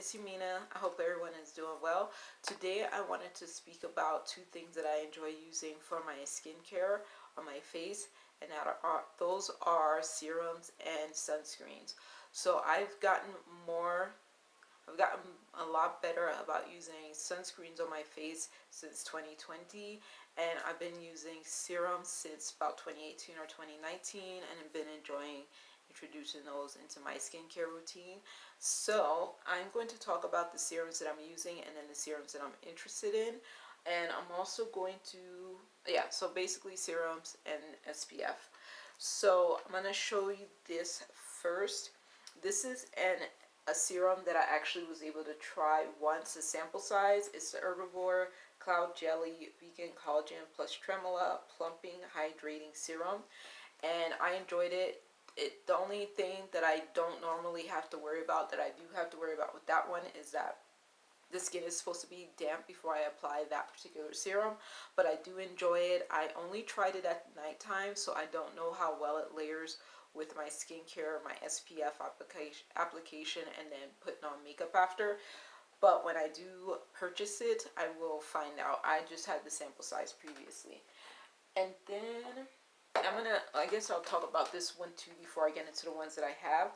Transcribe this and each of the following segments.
it's Yumina. I hope everyone is doing well. Today I wanted to speak about two things that I enjoy using for my skincare on my face, and those are serums and sunscreens. So I've gotten a lot better about using sunscreens on my face since 2020, and I've been using serums since about 2018 or 2019, and have been enjoying introducing those into my skincare routine. So I'm going to talk about the serums that I'm using and then the serums that I'm interested in. And I'm also going to, yeah, so basically serums and SPF. So I'm going to show you this first. This is a serum that I actually was able to try once, a sample size. It's the Herbivore Cloud Jelly Vegan Collagen Plus Tremolo Plumping Hydrating Serum, and I enjoyed it. The only thing that I don't normally have to worry about, that I do have to worry about with that one, is that the skin is supposed to be damp before I apply that particular serum, but I do enjoy it. I only tried it at nighttime, so I don't know how well it layers with my skincare, my SPF application, and then putting on makeup after. But when I do purchase it, I will find out. I just had the sample size previously. And then I guess I'll talk about this one too before I get into the ones that I have.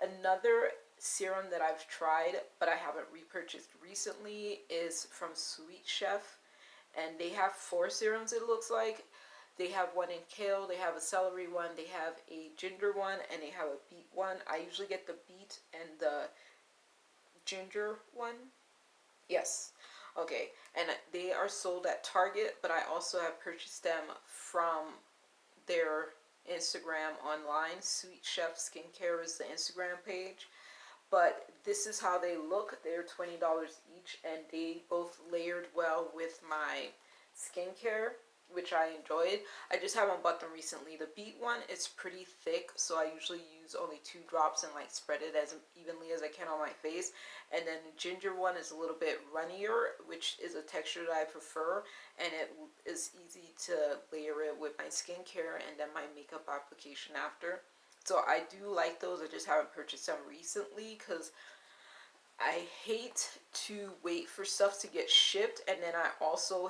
Another serum that I've tried but I haven't repurchased recently is from Sweet Chef, and they have 4 serums, it looks like. They have one in kale, they have a celery one, they have a ginger one, and they have a beet one. I usually get the beet and the ginger one. Yes. Okay. And they are sold at Target, but I also have purchased them from their Instagram online. Sweet Chef Skincare is the Instagram page. But this is how they look. They're $20 each, and they both layered well with my skincare, which I enjoyed. I just haven't bought them recently. The beet one is pretty thick, so I usually use only 2 drops and like spread it as evenly as I can on my face. And then the ginger one is a little bit runnier, which is a texture that I prefer, and it is easy to layer it with my skincare and then my makeup application after. So I do like those. I just haven't purchased them recently because I hate to wait for stuff to get shipped, and then I also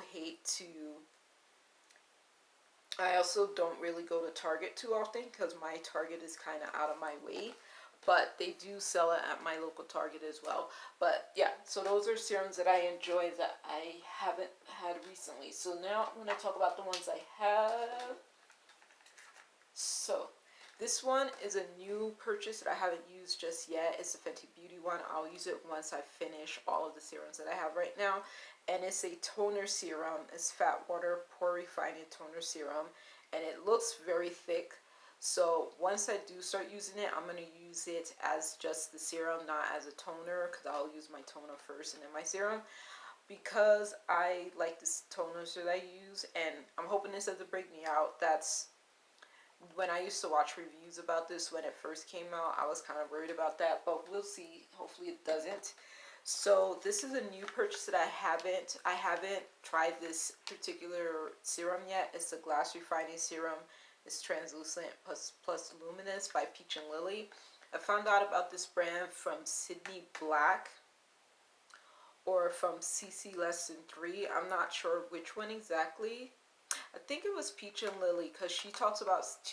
don't really go to Target too often because my Target is kind of out of my way. But they do sell it at my local Target as well. But yeah, so those are serums that I enjoy that I haven't had recently. So now I'm going to talk about the ones I have. So this one is a new purchase that I haven't used just yet. It's a Fenty Beauty one. I'll use it once I finish all of the serums that I have right now. And it's a toner serum. It's Fat Water Pore Refining Toner Serum. And it looks very thick. So once I do start using it, I'm going to use it as just the serum, not as a toner, because I'll use my toner first and then my serum. Because I like this toners that I use, and I'm hoping this doesn't break me out. That's when I used to watch reviews about this when it first came out, I was kind of worried about that, but we'll see. Hopefully it doesn't. So this is a new purchase that I haven't tried this particular serum yet. It's the Glass Refining Serum. It's translucent plus luminous by Peach and Lily. I found out about this brand from Sydney Black or from CC Less Than 3. I'm not sure which one exactly. I think it was Peach and Lily because she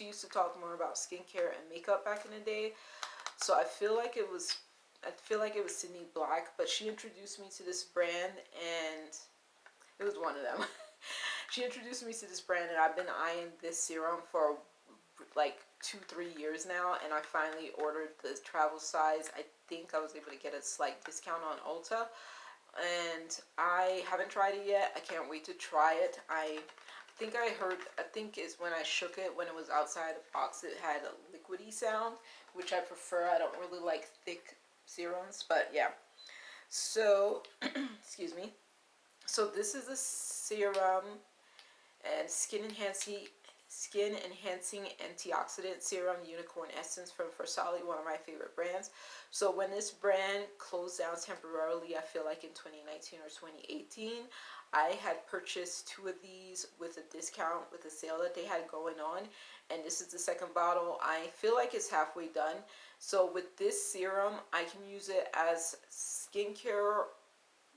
used to talk more about skincare and makeup back in the day. So I feel like it was Sydney Black, but she introduced me to this brand, and it was one of them. She introduced me to this brand, and I've been eyeing this serum for like 2-3 years now, and I finally ordered the travel size. I think I was able to get a slight discount on Ulta, and I haven't tried it yet. I can't wait to try it. I think it's when I shook it, when it was outside the box, it had a liquidy sound, which I prefer. I don't really like thick serums, but yeah. So, excuse me. So this is a serum and skin Skin Enhancing Antioxidant Serum Unicorn Essence from Farsali, one of my favorite brands. So when this brand closed down temporarily, I feel like in 2019 or 2018, I had purchased 2 of these with a discount with a sale that they had going on, and this is the second bottle. I feel like it's halfway done. So with this serum, I can use it as skincare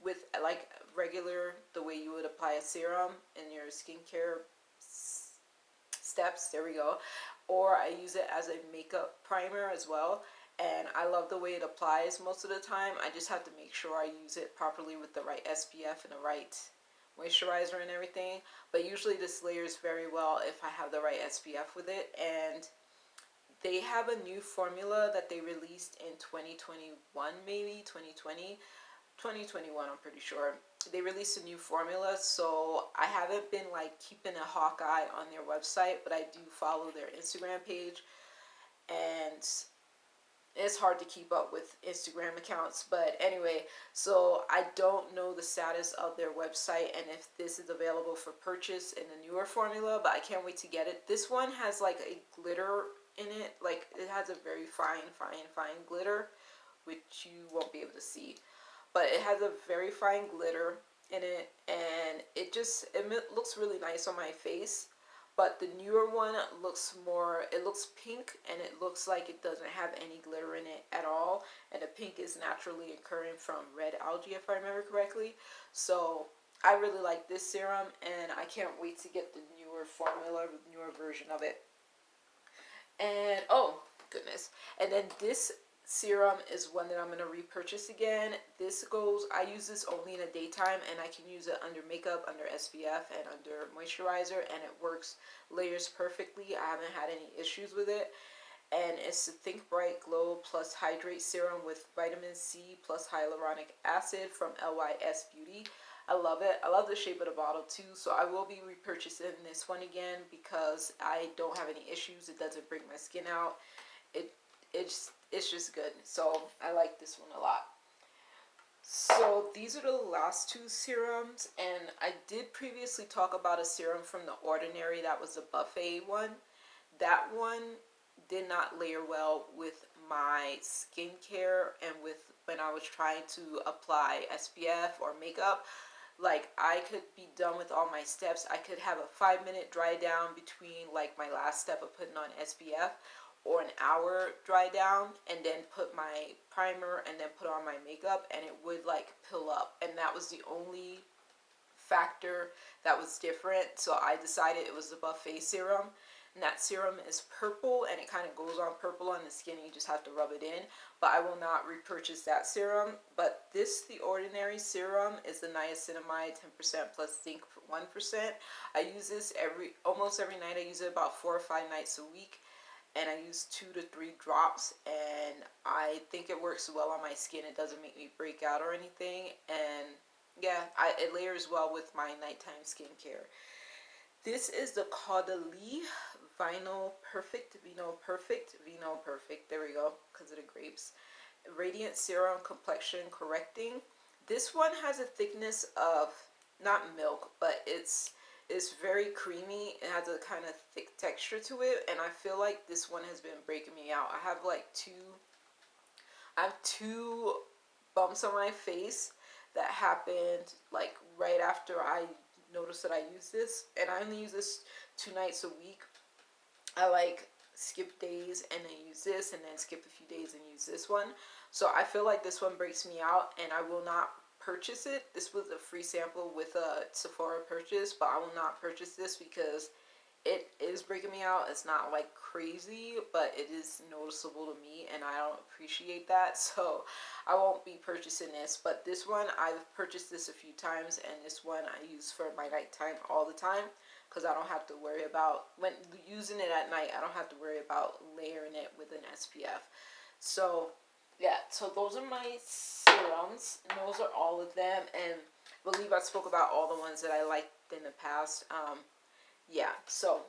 with like regular, the way you would apply a serum in your skincare steps, there we go, or I use it as a makeup primer as well, and I love the way it applies most of the time. I just have to make sure I use it properly with the right SPF and the right moisturizer and everything, but usually this layers very well if I have the right SPF with it. And they have a new formula that they released in 2021, maybe 2021, I'm pretty sure. They released a new formula, so I haven't been like keeping a hawk eye on their website, but I do follow their Instagram page, and it's hard to keep up with Instagram accounts. But anyway, so I don't know the status of their website and if this is available for purchase in the newer formula, but I can't wait to get it. This one has like a glitter in it, like it has a very fine glitter, which you won't be able to see, but it has a very fine glitter in it, and it looks really nice on my face. But the newer one looks more, it looks pink, and it looks like it doesn't have any glitter in it at all, and the pink is naturally occurring from red algae, if I remember correctly. So I really like this serum, and I can't wait to get the newer formula, the newer version of it. And oh goodness, and then this serum is one that I'm going to repurchase again. I use this only in the daytime, and I can use it under makeup, under SPF, and under moisturizer, and it works, layers perfectly. I haven't had any issues with it. And it's the Think Bright Glow Plus Hydrate Serum with vitamin C plus hyaluronic acid from LYS Beauty. I love it. I love the shape of the bottle too, so I will be repurchasing this one again because I don't have any issues. It doesn't break my skin out. It's just good. So I like this one a lot. So these are the last 2 serums, and I did previously talk about a serum from The Ordinary. That was the buffet one. That one did not layer well with my skincare and with when I was trying to apply SPF or makeup. Like, I could be done with all my steps. I could have a 5-minute dry down between like my last step of putting on SPF, or an hour dry down, and then put my primer and then put on my makeup, and it would like pill up. And that was the only factor that was different. So I decided it was the buffet serum. And that serum is purple, and it kind of goes on purple on the skin. You just have to rub it in. But I will not repurchase that serum. But this, The Ordinary serum, is the niacinamide 10% plus zinc 1%. I use this almost every night. I use it about 4 or 5 nights a week. And I use 2 to 3 drops, and I think it works well on my skin. It doesn't make me break out or anything, and yeah, it layers well with my nighttime skincare. This is the Caudalíe Vino Perfect, there we go, because of the grapes. Radiant Serum Complexion Correcting. This one has a thickness of, not milk, but it's very creamy. It has a kind of thick texture to it, and I feel like this one has been breaking me out. I have like two bumps on my face that happened like right after I noticed that I use this, and I only use this 2 nights a week. I like skip days and then use this, and then skip a few days and use this one. So I feel like this one breaks me out, and I will not purchase it. This was a free sample with a Sephora purchase, but I will not purchase this because it is breaking me out. It's not like crazy, but it is noticeable to me, and I don't appreciate that, so I won't be purchasing this. But this one, I've purchased this a few times, and this one I use for my nighttime all the time because I don't have to worry about, when using it at night, I don't have to worry about layering it with an SPF. So yeah, so those are my serums, and those are all of them, and I believe I spoke about all the ones that I liked in the past. Yeah, so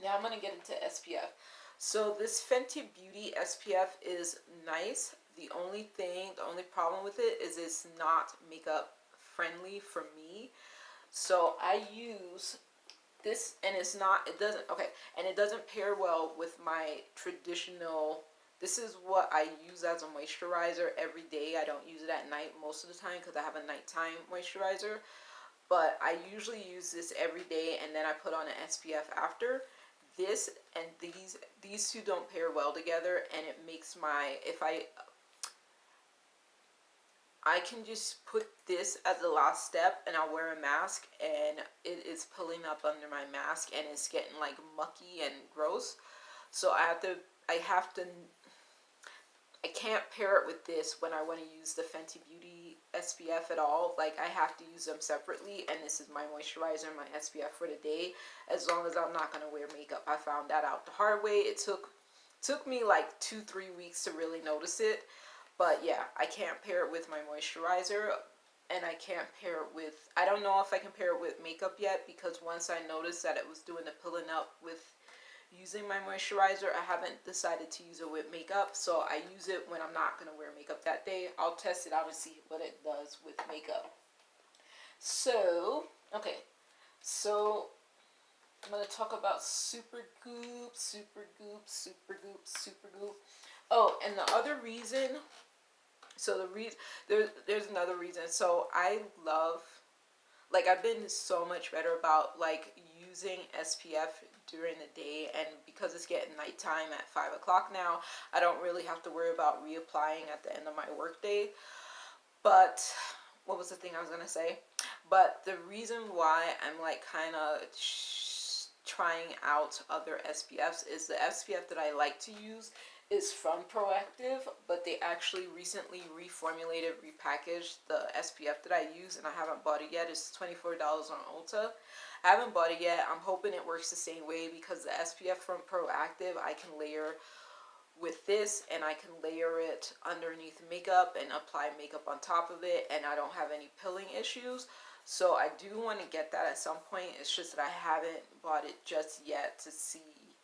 now I'm going to get into SPF. So this Fenty Beauty SPF is nice. The only problem with it is it's not makeup friendly for me. So I use this, and it's not, it doesn't, okay, and it doesn't pair well with my traditional, this is what I use as a moisturizer every day. I don't use it at night most of the time because I have a nighttime moisturizer, but I usually use this every day, and then I put on an SPF after. This and these two don't pair well together, and it makes my, if I can just put this as the last step, and I'll wear a mask, and it is pulling up under my mask, and it's getting like mucky and gross. So I have to, I can't pair it with this when I want to use the Fenty Beauty SPF at all. Like, I have to use them separately, and this is my moisturizer and my SPF for the day, as long as I'm not going to wear makeup. I found that out the hard way. It took me like 2-3 weeks to really notice it. But yeah, I can't pair it with my moisturizer, and I can't pair it with, I don't know if I can pair it with makeup yet, because once I noticed that it was doing the pulling up with using my moisturizer, I haven't decided to use it with makeup. So I use it when I'm not going to wear makeup that day. I'll test it out and see what it does with makeup. So, okay. So, I'm going to talk about Supergoop. Oh, and the other reason, so there's another reason. So I love, like, I've been so much better about like using SPF during the day, and because it's getting nighttime at 5 o'clock now, I don't really have to worry about reapplying at the end of my workday. But what was the thing I was gonna say? But the reason why I'm like kind of trying out other SPFs is the SPF that I like to use is from Proactiv, but they actually recently reformulated, repackaged the SPF that I use, and I haven't bought it yet. It's $24 on Ulta. I haven't bought it yet. I'm hoping it works the same way, because the SPF from Proactiv I can layer with this, and I can layer it underneath makeup and apply makeup on top of it, and I don't have any pilling issues. So I do want to get that at some point. It's just that I haven't bought it just yet to see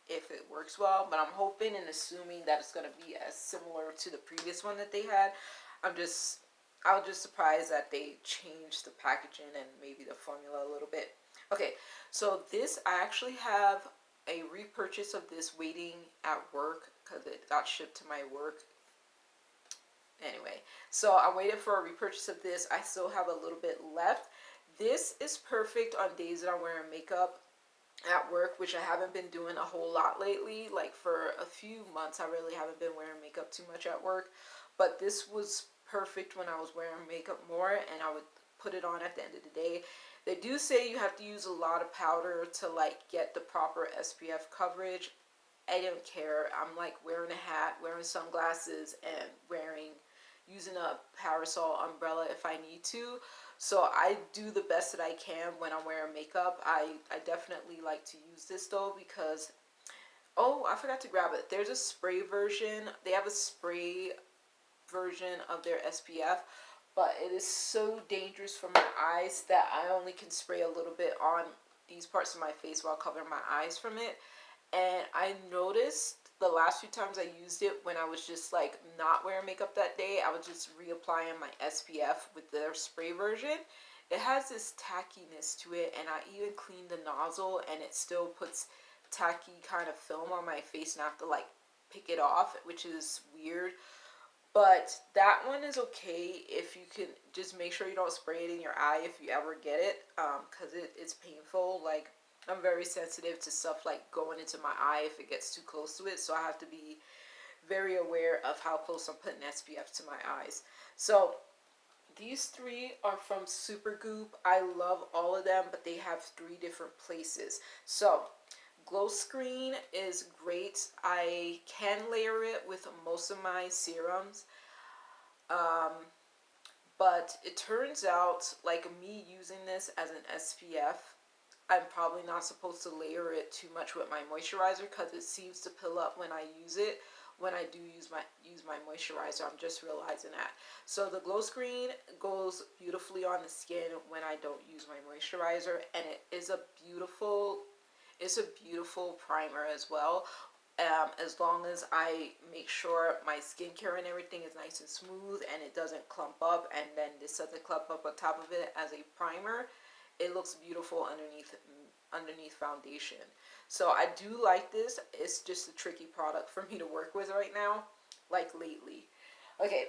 if it works well, but I'm hoping and assuming that it's going to be as similar to the previous one that they had. I was just surprised that they changed the packaging and maybe the formula a little bit. Okay, so this, I actually have a repurchase of this waiting at work because it got shipped to my work. Anyway, so I waited for a repurchase of this. I still have a little bit left. This is perfect on days that I'm wearing makeup at work, which I haven't been doing a whole lot lately. Like, for a few months I really haven't been wearing makeup too much at work, but this was perfect when I was wearing makeup more, and I would put it on at the end of the day. They do say you have to use a lot of powder to like get the proper SPF coverage. I don't care. I'm like wearing a hat, wearing sunglasses, and using a parasol umbrella if I need to. So I do the best that I can when I'm wearing makeup. I definitely like to use this though, because, oh, I forgot to grab it. There's a spray version. They have a spray version of their SPF, but it is so dangerous for my eyes that I only can spray a little bit on these parts of my face while covering my eyes from it. And I noticed the last few times I used it, when I was just like not wearing makeup that day, I was just reapplying my SPF with their spray version. It has this tackiness to it, and I even cleaned the nozzle, and it still puts tacky kind of film on my face, and I have to like pick it off, which is weird. But that one is okay if you can just make sure you don't spray it in your eye if you ever get it, because it's painful. Like, I'm very sensitive to stuff like going into my eye if it gets too close to it, so I have to be very aware of how close I'm putting SPF to my eyes. So these three are from Supergoop. I love all of them, but they have 3 different places. So Glow Screen is great. I can layer it with most of my serums, but it turns out, like, me using this as an SPF, I'm probably not supposed to layer it too much with my moisturizer, because it seems to pill up when I use it. When I do use my moisturizer, I'm just realizing that. So the Glow Screen goes beautifully on the skin when I don't use my moisturizer, and it is a beautiful primer as well. As long as I make sure my skincare and everything is nice and smooth, and it doesn't clump up, and then this doesn't clump up on top of it as a primer, it looks beautiful underneath foundation. So I do like this. It's just a tricky product for me to work with right now, like lately. Okay,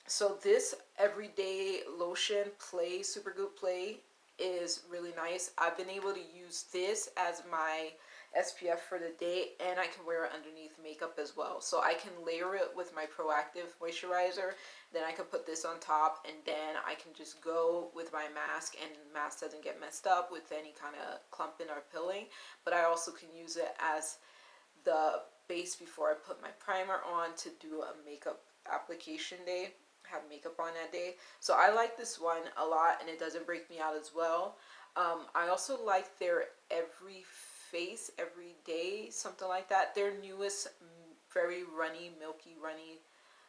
so this everyday lotion play, Supergoop play, is really nice. I've been able to use this as my SPF for the day, and I can wear it underneath makeup as well. So I can layer it with my Proactiv moisturizer, then I can put this on top, and then I can just go with my mask, and the mask doesn't get messed up with any kind of clumping or pilling. But I also can use it as the base before I put my primer on to do a makeup application day, have makeup on that day. So I like this one a lot, and it doesn't break me out as well. I also like their every day, something like that. Their newest, very runny, milky runny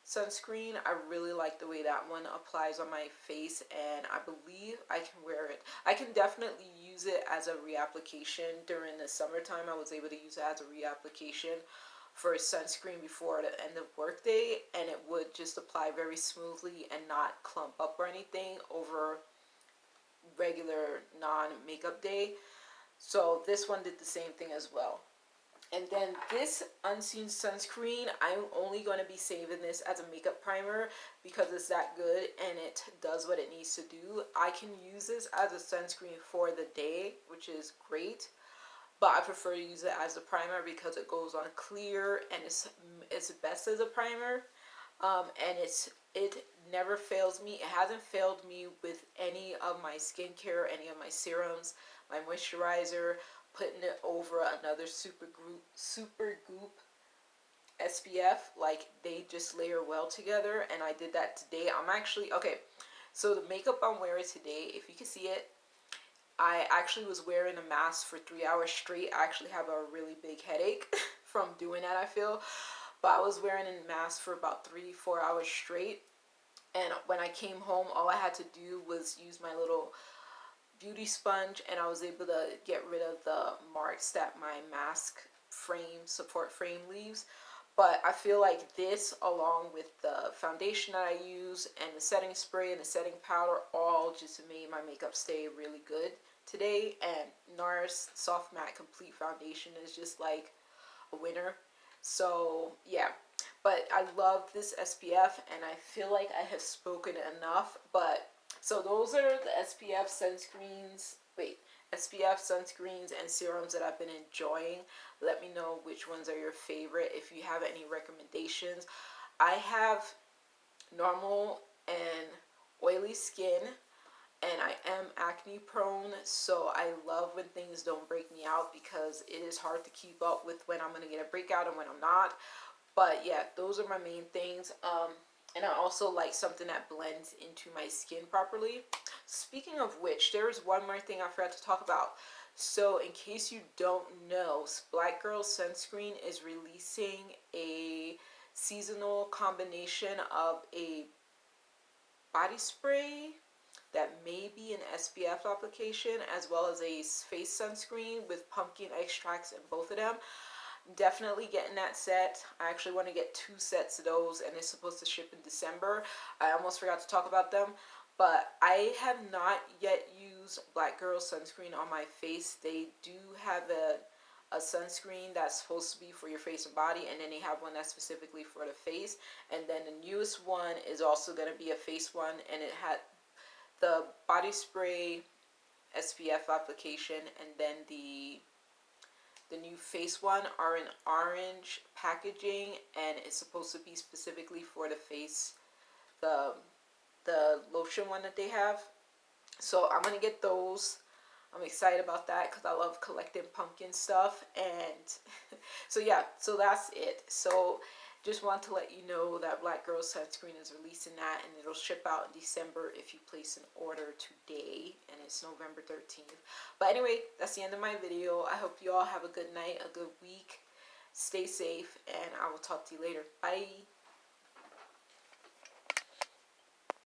sunscreen. I really like the way that one applies on my face, and I believe I can wear it. I can definitely use it as a reapplication during the summertime. I was able to use it as a reapplication for sunscreen before the end of workday, and it would just apply very smoothly and not clump up or anything over regular non-makeup day. So this one did the same thing as well. And then this Unseen Sunscreen, I'm only going to be saving this as a makeup primer because it's that good and it does what it needs to do. I can use this as a sunscreen for the day, which is great. But I prefer to use it as a primer because it goes on clear and it's best as a primer. And it never fails me. It hasn't failed me with any of my skincare, any of my serums, my moisturizer, putting it over another Supergoop SPF. Like, they just layer well together, and I did that today. I'm actually, okay, so the makeup I'm wearing today, if you can see it, I actually was wearing a mask for 3 hours straight. I actually have a really big headache from doing that, I feel. But I was wearing a mask for about 3-4 hours straight. And when I came home, all I had to do was use my little beauty sponge, and I was able to get rid of the marks that my mask support frame leaves. But I feel like this, along with the foundation that I use and the setting spray and the setting powder, all just made my makeup stay really good today. And NARS Soft Matte Complete Foundation is just like a winner. So yeah, but I love this SPF, and I feel like I have spoken enough. But so those are the SPF sunscreens and serums that I've been enjoying. Let me know which ones are your favorite, if you have any recommendations. I have normal and oily skin, and I am acne prone, so I love when things don't break me out because it is hard to keep up with when I'm going to get a breakout and when I'm not. But yeah, those are my main things. And I also like something that blends into my skin properly. Speaking of which, there is one more thing I forgot to talk about. So in case you don't know, Black Girl Sunscreen is releasing a seasonal combination of a body spray that may be an SPF application, as well as a face sunscreen with pumpkin extracts in both of them. Definitely getting that set. I actually want to get 2 sets of those, and it's supposed to ship in December. I almost forgot to talk about them, but I have not yet used Black Girl Sunscreen on my face. They do have a sunscreen that's supposed to be for your face and body, and then they have one that's specifically for the face. And then the newest one is also going to be a face one, and it had the body spray SPF application, and then the new face one are in orange packaging, and it's supposed to be specifically for the face, the lotion one that they have. So I'm gonna get those. I'm excited about that because I love collecting pumpkin stuff. And so yeah, so that's it. So just want to let you know that Black Girl Sunscreen is releasing that, and it'll ship out in December if you place an order today, and it's November 13th. But anyway, that's the end of my video. I hope you all have a good night, a good week. Stay safe, and I will talk to you later. Bye.